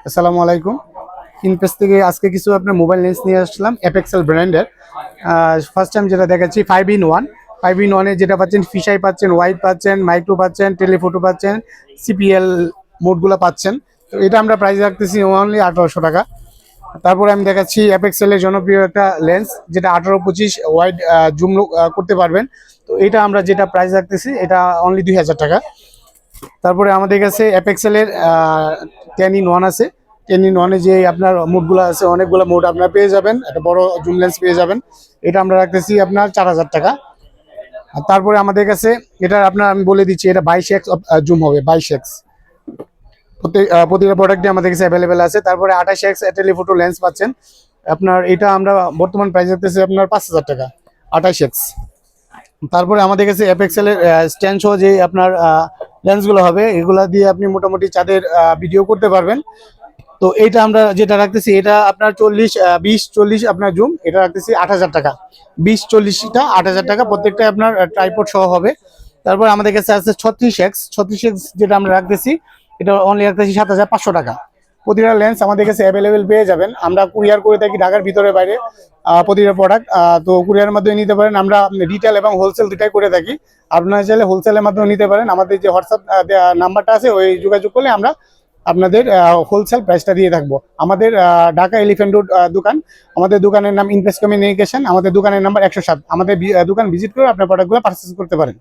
আসসালামু আলাইকুম। ইনপেস থেকে আজকে কিছু আপনার মোবাইল লেন্স নিয়ে আসলাম অ্যাপেক্সেল ব্র্যান্ডের। ফার্স্ট টাইম যেটা দেখাচ্ছি 5 in 1। 5 in 1-এ যেটা পাচ্ছেন ফিশাই পাচ্ছেন, ওয়াইড পাচ্ছেন, মাইক্রো পাচ্ছেন, টেলিফোটো পাচ্ছেন, সিপিএল মোডগুলো পাচ্ছেন। তো এটা আমরা প্রাইস রাখতেছি অনলি 1800 টাকা। তারপরে আমি দেখাচ্ছি অ্যাপেক্সেলের জনপ্রিয় একটা লেন্স যেটা 18-25 ওয়াইড জুম করতে পারবেন। তো এটা আমরা যেটা প্রাইস রাখতেছি এটা অনলি 2000 টাকা। তারপরে আমাদের কাছে অ্যাপেক্সেলের 10 in 1 আছে। 10 in 1-এ যে আপনার মোডগুলো আছে, অনেকগুলো মোড আপনার পেয়ে যাবেন, একটা বড় জুম লেন্স পেয়ে যাবেন। এটা আমরা রাখতেছি আপনার 4000 টাকা। আর তারপরে আমাদের কাছে এটা আপনার আমি বলে দিচ্ছি, এটা 22x জুম হবে, 22x। প্রতিটা প্রোডাক্টে আমাদের কাছে অ্যাভেলেবেল আছে। তারপরে 28x টেলিফোটো লেন্স পাচ্ছেন আপনার, এটা আমরা বর্তমান প্রাইস রাখতেছি আপনার 5000 টাকা 28x। তারপরে আমাদের কাছে অ্যাপেক্সেলের স্ট্যান্ড সহ যে আপনার লেন্সগুলো হবে, এগুলা দিয়ে আপনি মোটামুটি চাঁদের ভিডিও করতে পারবেন। তো এইটা আমরা যেটা রাখতেছি এটা আপনার 20-40 আপনার জুম, এটা রাখতেছি 8000 টাকা। 20-40টা 8000 টাকা, প্রত্যেকটা আপনার ট্রাইপড সহ হবে। তারপর আমাদের কাছে আছে 36x যেটা আমরা রাখতেছি, এটা অনলি রাখতেছি 7500 টাকা। প্রতিটা লেন্স আমাদের কাছে অ্যাভেলেবেল পেয়ে যাবেন। আমরা কুরিয়ার করে থাকি ঢাকার ভিতরে বাইরে প্রতিটা প্রোডাক্ট। তো কুরিয়ারের মাধ্যমে নিতে পারেন, আমরা রিটেল এবং হোলসেল দুটাই করে থাকি। আপনারা চাইলে হোলসেলের মাধ্যমে নিতে পারেন। আমাদের যে হোয়াটসঅ্যাপ নাম্বারটা আছে ওই যোগাযোগ করলে আমরা আপনাদের হোলসেল প্রাইসটা দিয়ে থাকবো। আমাদের ঢাকা এলিফ্যান্ট রোড দোকান। আমাদের দোকানের নাম ইনভেস্ট কমিউনিকেশন, আমাদের দোকানের নাম্বার 107। আমাদের দোকান ভিজিট করে আপনার প্রোডাক্টগুলো পারচেস করতে পারেন।